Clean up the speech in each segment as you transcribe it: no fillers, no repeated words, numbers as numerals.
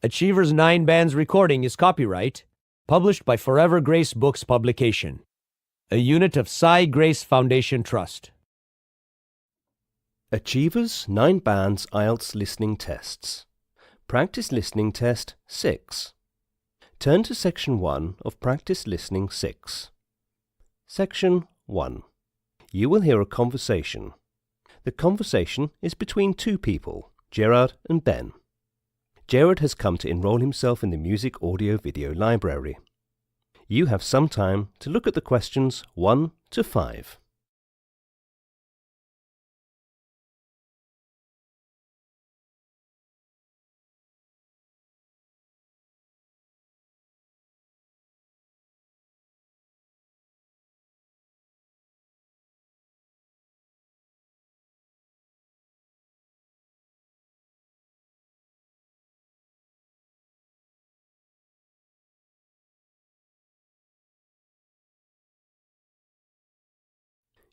Achiever's 9 Bands recording is copyright, published by Forever Grace Books Publication, a unit of Cy Grace Foundation Trust. Achievers 9 Bands IELTS Listening Tests. Practice Listening Test 6. Turn to Section 1 of Practice Listening 6. Section 1. You will hear a conversation. The conversation is between two people, Gerard and Ben. Gerard has come to enroll himself in the Music Audio Video Library. You have some time to look at the questions 1 to 5.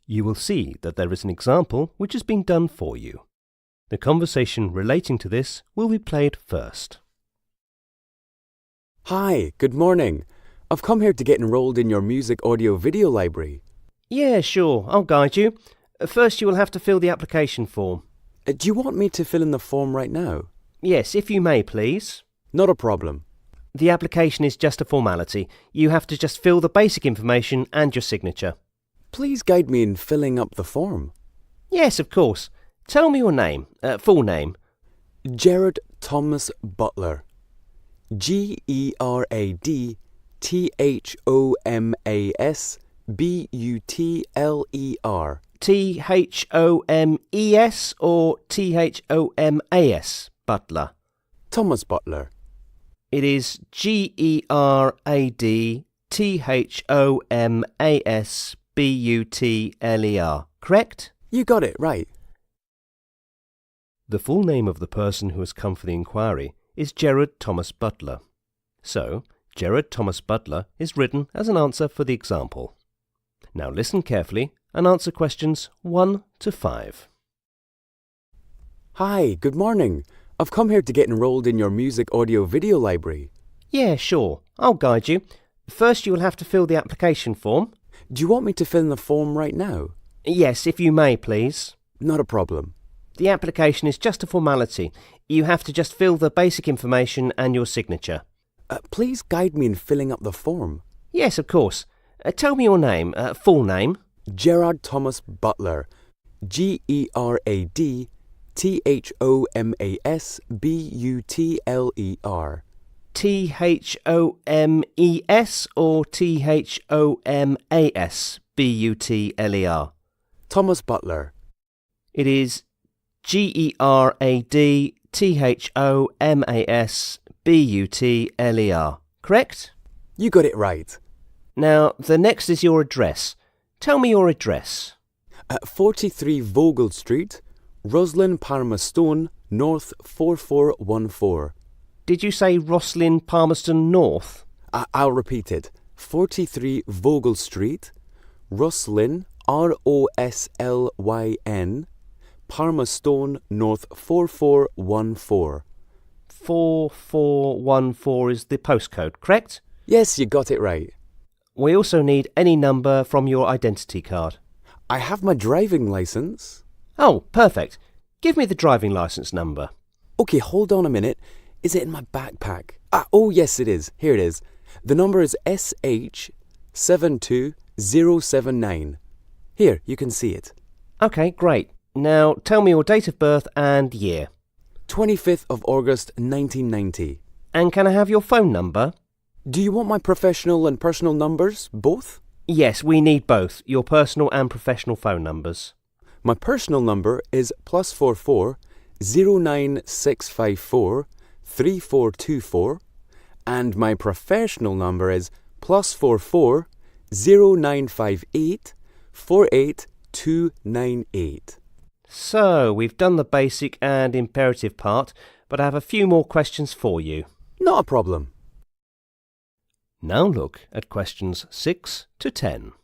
You will see that there is an example which has been done for you. The conversation relating to this will be played first. Hi, good morning. I've come here to get enrolled in your music audio video library. Yeah, sure, I'll guide you. First you will have to fill the application form. Do you want me to fill in the form right now? Yes, if you may, please. Not a problem. The application is just a formality. You have to just fill the basic information and your signature. Please guide me in filling up the form. Yes, of course. Tell me your name, full name. Gerard Thomas Butler. GERAD THOMASBUTLER. THOMES or THOMAS, Butler? Thomas Butler. It is GERADTHOMASBUTLER, correct? You got it right. The full name of the person who has come for the inquiry is Gerard Thomas Butler. So, Gerard Thomas Butler is written as an answer for the example. Now listen carefully and answer questions 1 to 5. Hi, good morning. I've come here to get enrolled in your music audio video library. Yeah, sure. I'll guide you. First you will have to fill the application form. Do you want me to fill in the form right now? Yes, if you may, please. Not a problem. The application is just a formality. You have to just fill the basic information and your signature. Please guide me in filling up the form. Yes, of course. Tell me your name, full name. Gerard Thomas Butler. GERADTHOMASBUTLER. THOMES or THOMASBUTLER? Thomas Butler. It is GERADTHOMASBUTLER, correct? You got it right. Now, the next is your address. Tell me your address. 43 Vogel Street, Roslyn, Palmerston, North 4414. Did you say Roslyn, Palmerston North? I'll repeat it. 43 Vogel Street, Roslyn, ROSLYN, Palmerston North 4414. 4414 is the postcode, correct? Yes, you got it right. We also need any number from your identity card. I have my driving license. Oh, perfect. Give me the driving license number. Okay, hold on a minute. Is it in my backpack? Oh yes it is. Here it is. The number is SH72079. Here, you can see it. Okay, great. Now tell me your date of birth and year. 25th of August 1990. And can I have your phone number? Do you want my professional and personal numbers, both? Yes, we need both, your personal and professional phone numbers. My personal number is +44 09654 3424, and my professional number is +44 0958 48298. So, we've done the basic and imperative part, but I have a few more questions for you. Not a problem. Now look at questions 6 to 10.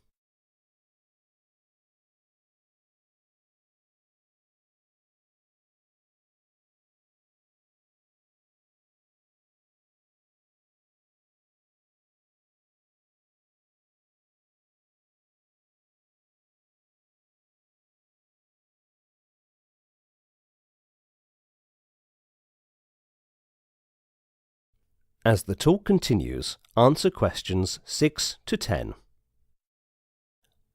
As the talk continues, answer questions 6 to 10.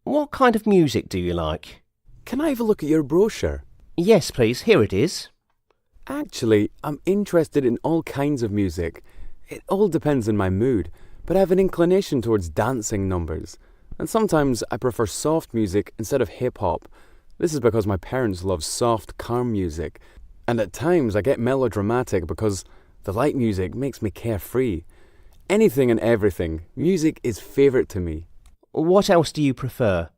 What kind of music do you like? Can I have a look at your brochure? Yes, please, here it is. Actually, I'm interested in all kinds of music. It all depends on my mood, but I have an inclination towards dancing numbers. And sometimes I prefer soft music instead of hip-hop. This is because my parents love soft, calm music. And at times I get melodramatic because the light music makes me carefree. Anything and everything, music is favourite to me. What else do you prefer?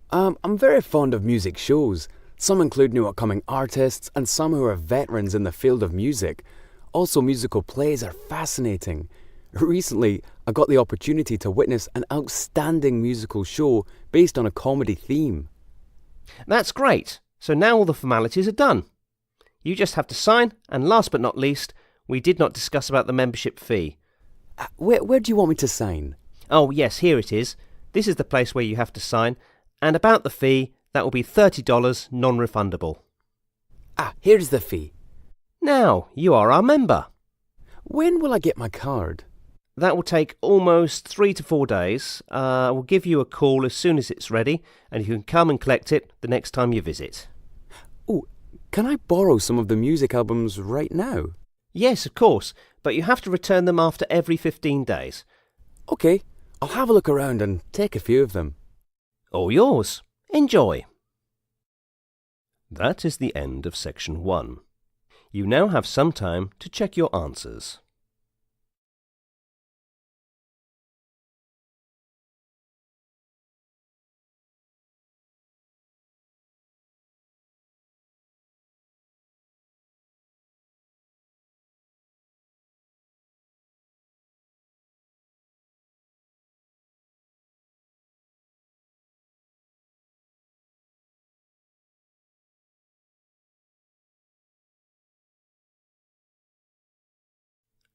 I'm very fond of music shows. Some include new upcoming artists and some who are veterans in the field of music. Also, musical plays are fascinating. Recently, I got the opportunity to witness an outstanding musical show based on a comedy theme. That's great. So now all the formalities are done. You just have to sign, and last but not least, we did not discuss about the membership fee. Where do you want me to sign? Oh yes, here it is. This is the place where you have to sign. And about the fee, that will be $30 non-refundable. Here's the fee. Now, you are our member. When will I get my card? That will take almost 3 to 4 days. We'll give you a call as soon as it's ready, and you can come and collect it the next time you visit. Oh, can I borrow some of the music albums right now? Yes, of course, but you have to return them after every 15 days. OK, I'll have a look around and take a few of them. All yours. Enjoy. That is the end of section 1. You now have some time to check your answers.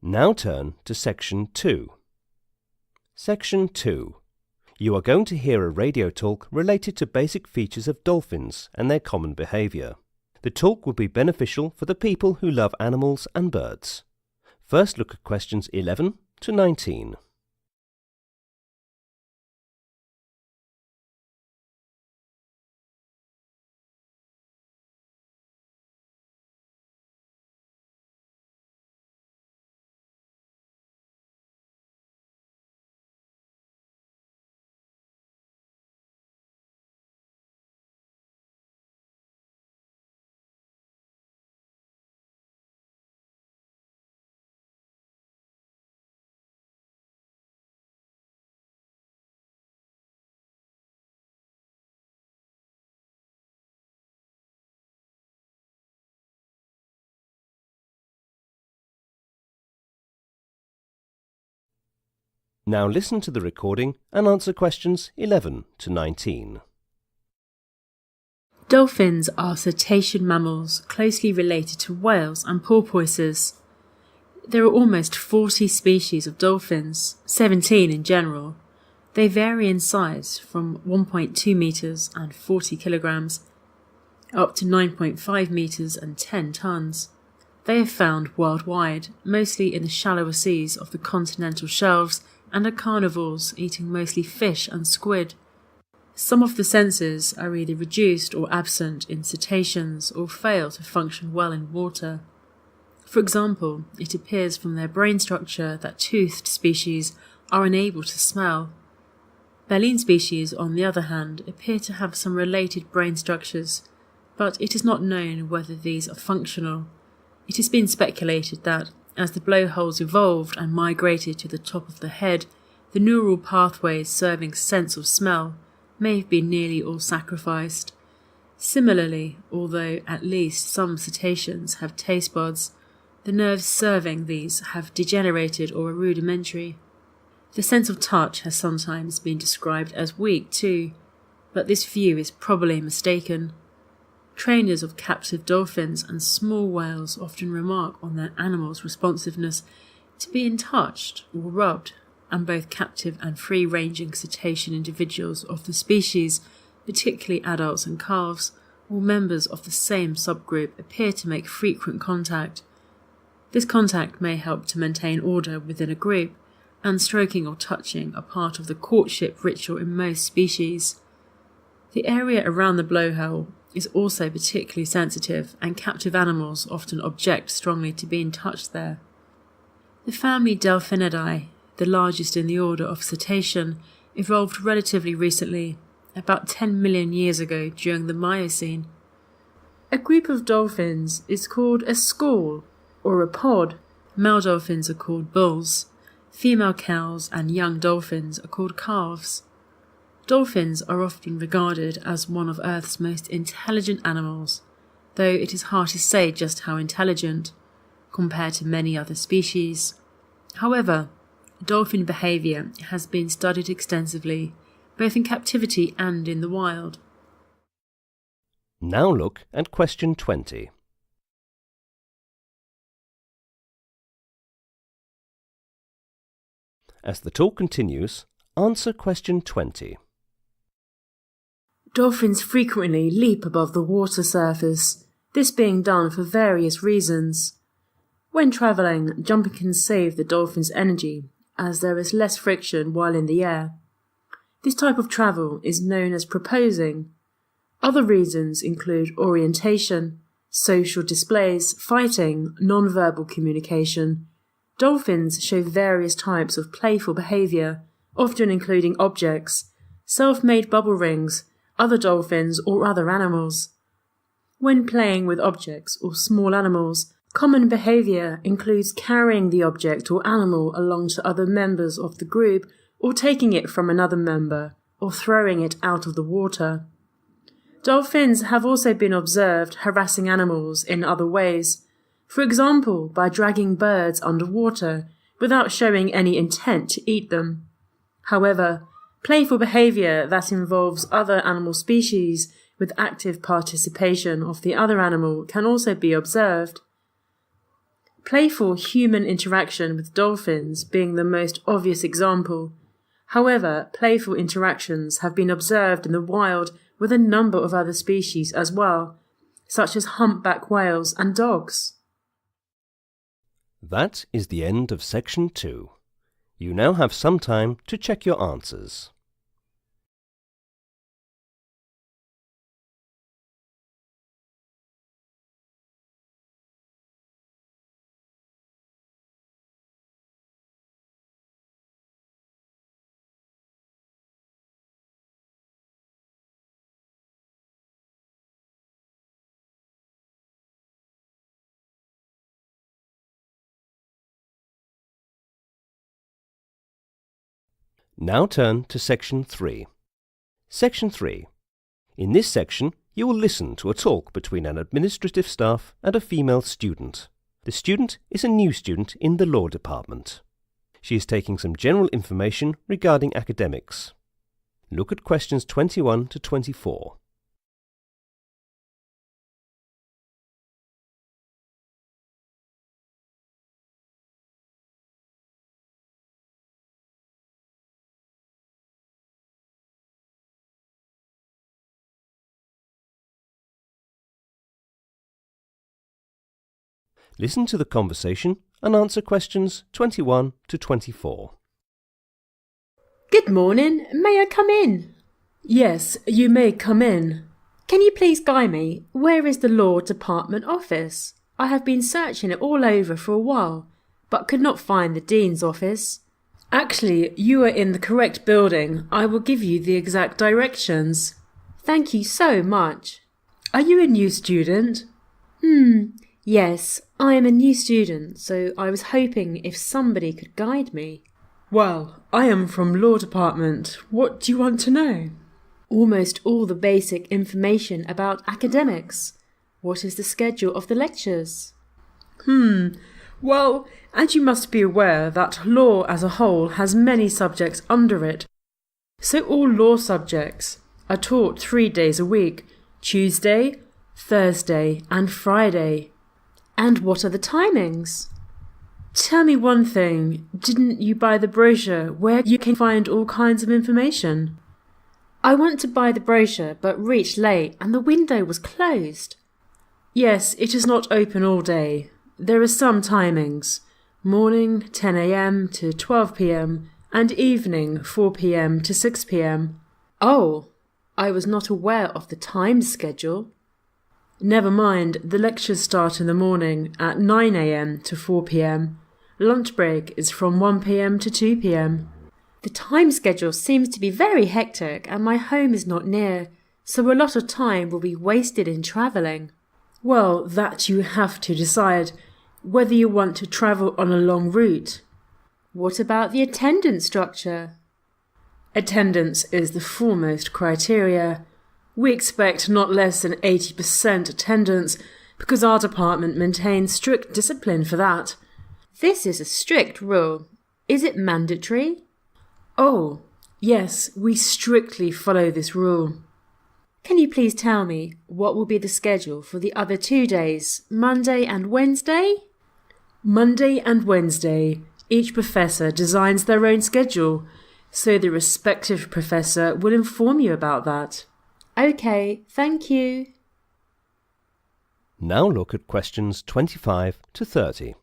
Now turn to Section 2. Section 2. You are going to hear a radio talk related to basic features of dolphins and their common behaviour. The talk will be beneficial for the people who love animals and birds. First look at questions 11 to 19. Now listen to the recording and answer questions 11 to 19. Dolphins are cetacean mammals closely related to whales and porpoises. There are almost 40 species of dolphins, 17 in general. They vary in size from 1.2 metres and 40 kilograms up to 9.5 metres and 10 tonnes. They are found worldwide, mostly in the shallower seas of the continental shelves, and are carnivores, eating mostly fish and squid. Some of the senses are either reduced or absent in cetaceans or fail to function well in water. For example, it appears from their brain structure that toothed species are unable to smell. Baleen species, on the other hand, appear to have some related brain structures, but it is not known whether these are functional. It has been speculated that, as the blowholes evolved and migrated to the top of the head, the neural pathways serving sense of smell may have been nearly all sacrificed. Similarly, although at least some cetaceans have taste buds, the nerves serving these have degenerated or are rudimentary. The sense of touch has sometimes been described as weak too, but this view is probably mistaken. Trainers of captive dolphins and small whales often remark on their animals' responsiveness to being touched or rubbed, and both captive and free-ranging cetacean individuals of the species, particularly adults and calves, all members of the same subgroup, appear to make frequent contact. This contact may help to maintain order within a group, and stroking or touching are part of the courtship ritual in most species. The area around the blowhole is also particularly sensitive, and captive animals often object strongly to being touched there. The family Delphinidae, the largest in the order of cetacean, evolved relatively recently, about 10 million years ago during the Miocene. A group of dolphins is called a school or a pod. Male dolphins are called bulls. Female cows and young dolphins are called calves. Dolphins are often regarded as one of Earth's most intelligent animals, though it is hard to say just how intelligent, compared to many other species. However, dolphin behaviour has been studied extensively, both in captivity and in the wild. Now look at question 20. As the talk continues, answer question 20. Dolphins frequently leap above the water surface, this being done for various reasons. When travelling, jumping can save the dolphin's energy, as there is less friction while in the air. This type of travel is known as proposing. Other reasons include orientation, social displays, fighting, non-verbal communication. Dolphins show various types of playful behaviour, often including objects, self-made bubble rings, other dolphins or other animals. When playing with objects or small animals, common behaviour includes carrying the object or animal along to other members of the group, or taking it from another member, or throwing it out of the water. Dolphins have also been observed harassing animals in other ways, for example by dragging birds underwater without showing any intent to eat them. However, playful behaviour that involves other animal species with active participation of the other animal can also be observed. Playful human interaction with dolphins being the most obvious example. However, playful interactions have been observed in the wild with a number of other species as well, such as humpback whales and dogs. That is the end of section 2. You now have some time to check your answers. Now turn to section 3. Section 3. In this section, you will listen to a talk between an administrative staff and a female student. The student is a new student in the law department. She is taking some general information regarding academics. Look at questions 21 to 24. Listen to the conversation and answer questions 21 to 24. Good morning. May I come in? Yes, you may come in. Can you please guide me? Where is the Law Department office? I have been searching it all over for a while, but could not find the Dean's office. Actually, you are in the correct building. I will give you the exact directions. Thank you so much. Are you a new student? Yes, I am a new student, so I was hoping if somebody could guide me. Well, I am from Law Department. What do you want to know? Almost all the basic information about academics. What is the schedule of the lectures? Well, as you must be aware that law as a whole has many subjects under it. So all law subjects are taught 3 days a week, Tuesday, Thursday and Friday. And what are the timings? Tell me one thing, didn't you buy the brochure where you can find all kinds of information? I went to buy the brochure but reached late and the window was closed. Yes, it is not open all day. There are some timings. Morning 10 a.m. to 12 p.m. and evening 4 p.m. to 6 p.m. Oh, I was not aware of the time schedule. Never mind, the lectures start in the morning at 9 a.m. to 4 p.m. Lunch break is from 1 p.m. to 2 p.m. The time schedule seems to be very hectic and my home is not near, so a lot of time will be wasted in travelling. Well, that you have to decide, whether you want to travel on a long route. What about the attendance structure? Attendance is the foremost criteria. We expect not less than 80% attendance because our department maintains strict discipline for that. This is a strict rule. Is it mandatory? Oh, yes, we strictly follow this rule. Can you please tell me what will be the schedule for the other 2 days, Monday and Wednesday? Monday and Wednesday, each professor designs their own schedule, so the respective professor will inform you about that. Okay, thank you. Now look at questions 25 to 30.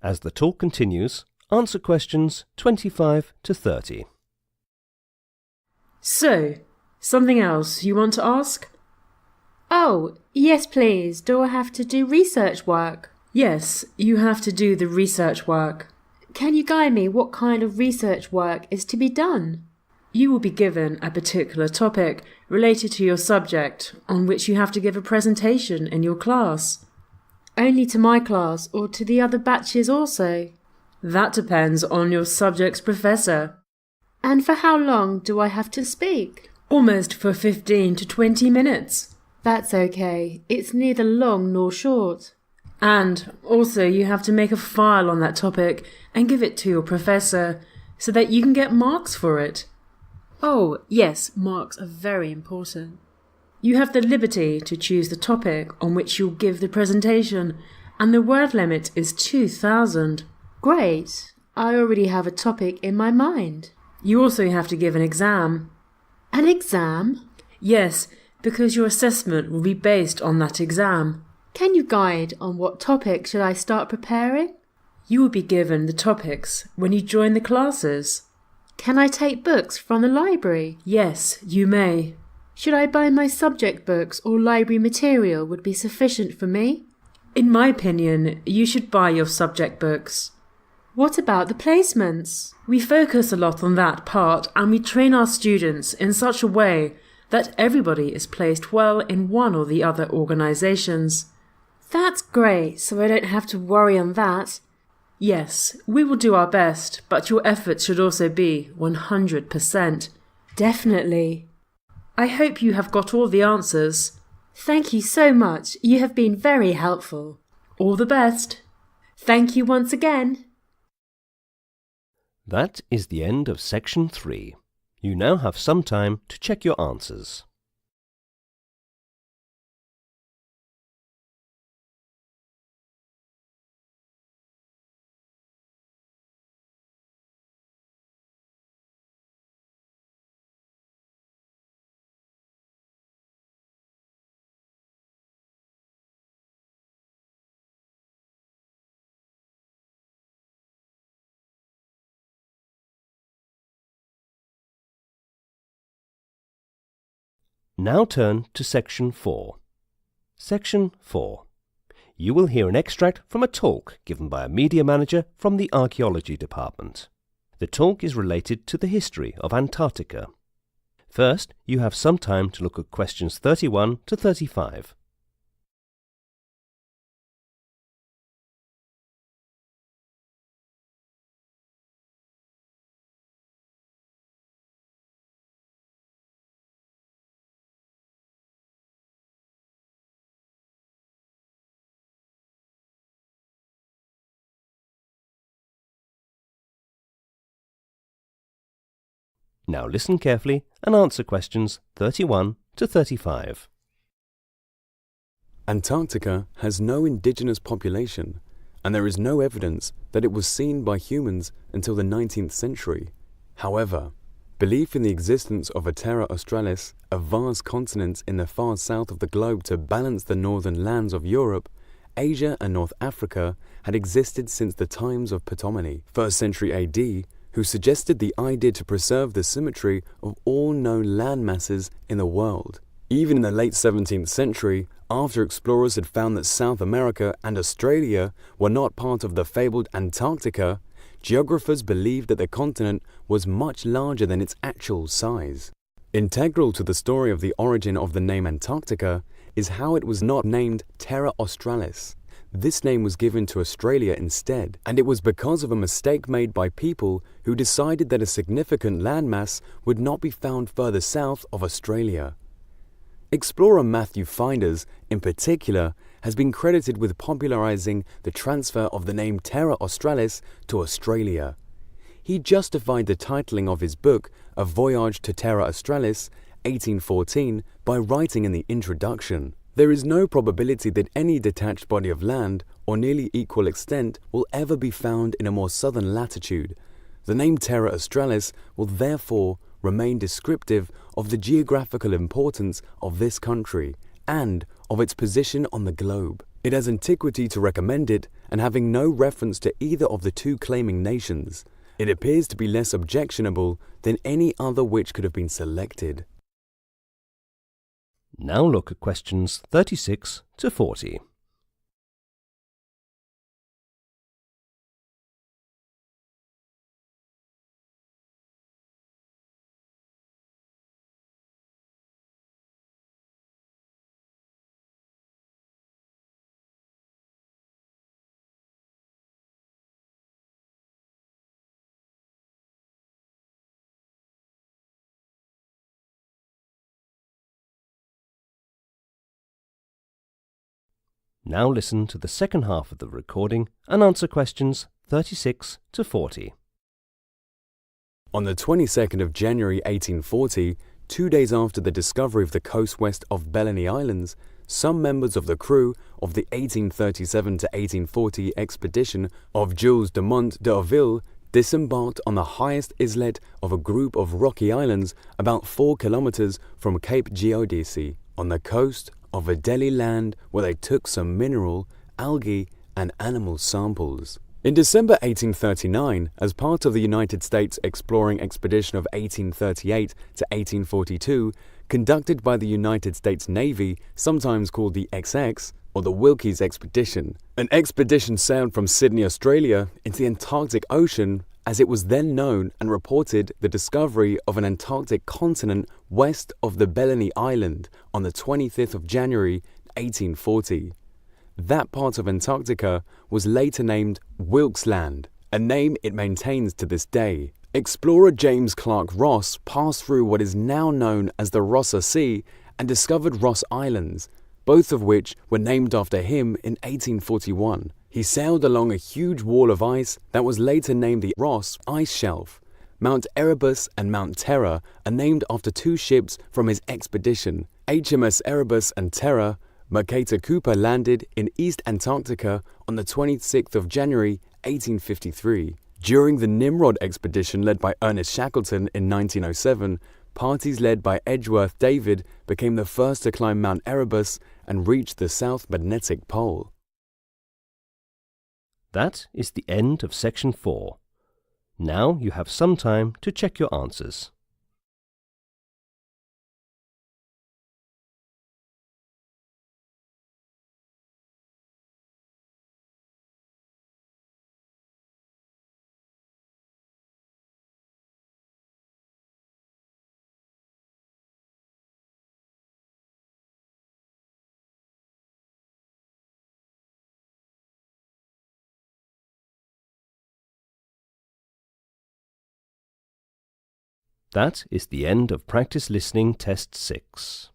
As the talk continues, answer questions 25 to 30. So, something else you want to ask? Oh, yes please. Do I have to do research work? Yes, you have to do the research work. Can you guide me what kind of research work is to be done? You will be given a particular topic related to your subject on which you have to give a presentation in your class. Only to my class or to the other batches also? That depends on your subject's professor. And for how long do I have to speak? Almost for 15 to 20 minutes. That's okay. It's neither long nor short. And also you have to make a file on that topic and give it to your professor so that you can get marks for it. Oh, yes, marks are very important. You have the liberty to choose the topic on which you'll give the presentation, and the word limit is 2,000. Great, I already have a topic in my mind. You also have to give an exam. An exam? Yes, because your assessment will be based on that exam. Can you guide on what topic should I start preparing? You will be given the topics when you join the classes. Can I take books from the library? Yes, you may. Should I buy my subject books or library material would be sufficient for me? In my opinion, you should buy your subject books. What about the placements? We focus a lot on that part and we train our students in such a way that everybody is placed well in one or the other organisations. That's great, so I don't have to worry on that. Yes, we will do our best, but your efforts should also be 100%. Definitely. I hope you have got all the answers. Thank you so much. You have been very helpful. All the best. Thank you once again. That is the end of section 3. You now have some time to check your answers. Now turn to Section 4. Section 4. You will hear an extract from a talk given by a media manager from the Archaeology Department. The talk is related to the history of Antarctica. First, you have some time to look at questions 31 to 35. Now listen carefully and answer questions 31 to 35. Antarctica has no indigenous population, and there is no evidence that it was seen by humans until the 19th century. However, belief in the existence of a Terra Australis, a vast continent in the far south of the globe to balance the northern lands of Europe, Asia and North Africa, had existed since the times of Ptolemy, 1st century AD, who suggested the idea to preserve the symmetry of all known land masses in the world. Even in the late 17th century, after explorers had found that South America and Australia were not part of the fabled Antarctica, geographers believed that the continent was much larger than its actual size. Integral to the story of the origin of the name Antarctica is how it was not named Terra Australis. This name was given to Australia instead, and it was because of a mistake made by people who decided that a significant landmass would not be found further south of Australia. Explorer Matthew Finders, in particular, has been credited with popularizing the transfer of the name Terra Australis to Australia. He justified the titling of his book, A Voyage to Terra Australis, 1814, by writing in the introduction, "There is no probability that any detached body of land, or nearly equal extent, will ever be found in a more southern latitude. The name Terra Australis will therefore remain descriptive of the geographical importance of this country and of its position on the globe. It has antiquity to recommend it, and having no reference to either of the two claiming nations, it appears to be less objectionable than any other which could have been selected." Now look at questions 36 to 40. Now listen to the second half of the recording and answer questions 36 to 40. On the 22nd of January 1840, 2 days after the discovery of the coast west of Bellany Islands, some members of the crew of the 1837 to 1840 expedition of Jules de Mont d'Urville disembarked on the highest islet of a group of rocky islands about 4 kilometers from Cape Geodese on the coast of Adelie Land, where they took some mineral, algae, and animal samples. In December 1839, as part of the United States exploring expedition of 1838 to 1842, conducted by the United States Navy, sometimes called the XX, or the Wilkes Expedition, an expedition sailed from Sydney, Australia, into the Antarctic Ocean, as it was then known, and reported the discovery of an Antarctic continent west of the Bellany Island on the 25th of January 1840. That part of Antarctica was later named Wilkes Land, a name it maintains to this day. Explorer James Clark Ross passed through what is now known as the Rossa Sea and discovered Ross Islands, both of which were named after him in 1841. He sailed along a huge wall of ice that was later named the Ross Ice Shelf. Mount Erebus and Mount Terror are named after 2 ships from his expedition. HMS Erebus and Terror. Mercator Cooper landed in East Antarctica on the 26th of January 1853. During the Nimrod expedition led by Ernest Shackleton in 1907, parties led by Edgeworth David became the first to climb Mount Erebus and reach the South Magnetic Pole. That is the end of section 4. Now you have some time to check your answers. That is the end of practice listening test 6.